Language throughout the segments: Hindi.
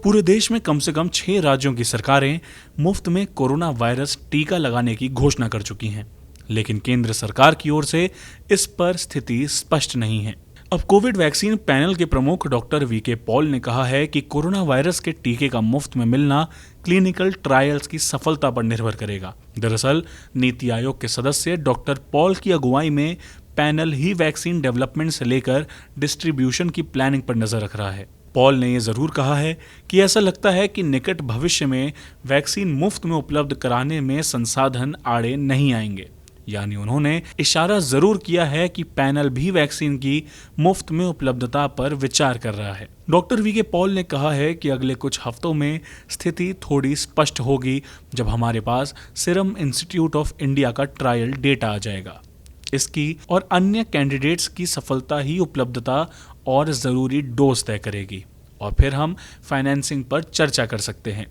पूरे देश में कम से कम 6 राज्यों की सरकारें मुफ्त में कोरोना वायरस टीका लगाने की घोषणा कर चुकी हैं, लेकिन केंद्र सरकार की ओर से इस पर स्थिति स्पष्ट नहीं है। अब कोविड वैक्सीन पैनल के प्रमुख डॉक्टर वीके पॉल ने कहा है कि कोरोना वायरस के टीके का मुफ्त में मिलना क्लिनिकल ट्रायल्स की सफलता पर निर्भर करेगा। दरअसल नीति आयोग के सदस्य डॉक्टर पॉल की अगुवाई में पैनल ही वैक्सीन डेवलपमेंट से लेकर डिस्ट्रीब्यूशन की प्लानिंग पर नजर रख रहा है। पॉल ने यह जरूर कहा है कि ऐसा लगता है कि निकट भविष्य में वैक्सीन मुफ्त में उपलब्ध कराने में संसाधन आड़े नहीं आएंगे। यानी उन्होंने इशारा जरूर किया है कि पैनल भी वैक्सीन की मुफ्त में उपलब्धता पर विचार कर रहा है। डॉक्टर वीके पॉल ने कहा है कि अगले कुछ हफ्तों में स्थिति थोड़ी स्पष्ट होगी जब हमारे पास सीरम इंस्टीट्यूट ऑफ इंडिया का ट्रायल डेटा आ जाएगा। इसकी और अन्य कैंडिडेट्स की सफलता ही उपलब्धता और जरूरी डोज तय करेगी और फिर हम फाइनेंसिंग पर चर्चा कर सकते हैं।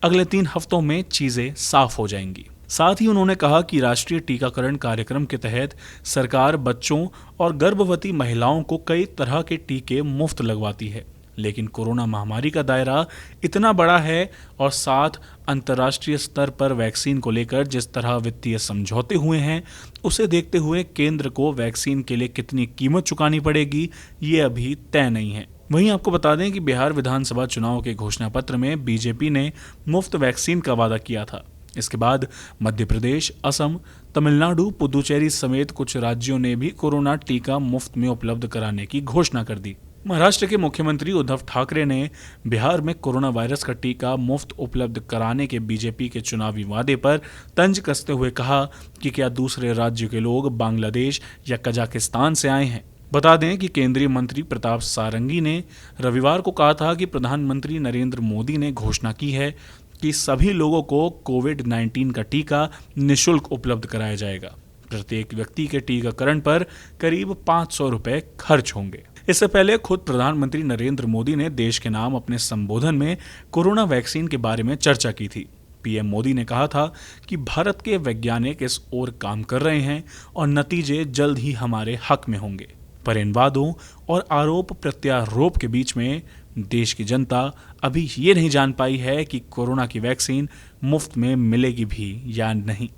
अगले 3 हफ्तों में चीजें साफ हो जाएंगी। साथ ही उन्होंने कहा कि राष्ट्रीय टीकाकरण कार्यक्रम के तहत सरकार बच्चों और गर्भवती महिलाओं को कई तरह के टीके मुफ्त लगवाती है, लेकिन कोरोना महामारी का दायरा इतना बड़ा है और साथ अंतर्राष्ट्रीय स्तर पर वैक्सीन को लेकर जिस तरह वित्तीय समझौते हुए हैं, उसे देखते हुए केंद्र को वैक्सीन के लिए कितनी कीमत चुकानी पड़ेगी ये अभी तय नहीं है। वहीं आपको बता दें कि बिहार विधानसभा चुनाव के घोषणा पत्र में बीजेपी ने मुफ्त वैक्सीन का वादा किया था। इसके बाद मध्य प्रदेश, असम, तमिलनाडु, पुदुचेरी समेत कुछ राज्यों ने भी कोरोना टीका मुफ्त में उपलब्ध कराने की घोषणा कर दी। महाराष्ट्र के मुख्यमंत्री उद्धव ठाकरे ने बिहार में कोरोना वायरस का टीका मुफ्त उपलब्ध कराने के बीजेपी के चुनावी वादे पर तंज कसते हुए कहा कि क्या दूसरे राज्यों के लोग बांग्लादेश या कजाकिस्तान से आए हैं। बता दें कि केंद्रीय मंत्री प्रताप सारंगी ने रविवार को कहा था कि प्रधानमंत्री नरेंद्र मोदी ने घोषणा की है कि सभी लोगों को कोविड-19 का टीका निःशुल्क उपलब्ध कराया जाएगा। प्रत्येक व्यक्ति के टीकाकरण पर करीब 500 रुपए खर्च होंगे। इससे पहले खुद प्रधानमंत्री नरेंद्र मोदी ने देश के नाम अपने संबोधन में कोरोना वैक्सीन के बारे में चर्चा की थी। पीएम मोदी ने कहा था कि भारत के वैज्ञानिक इस ओर काम कर रहे हैं और नतीजे जल्द ही हमारे हक में होंगे। पर इन वादों और आरोप प्रत्यारोप के बीच में देश की जनता अभी ये नहीं जान पाई है कि कोरोना की वैक्सीन मुफ्त में मिलेगी भी या नहीं।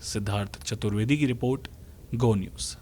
सिद्धार्थ चतुर्वेदी की रिपोर्ट, गो न्यूज़।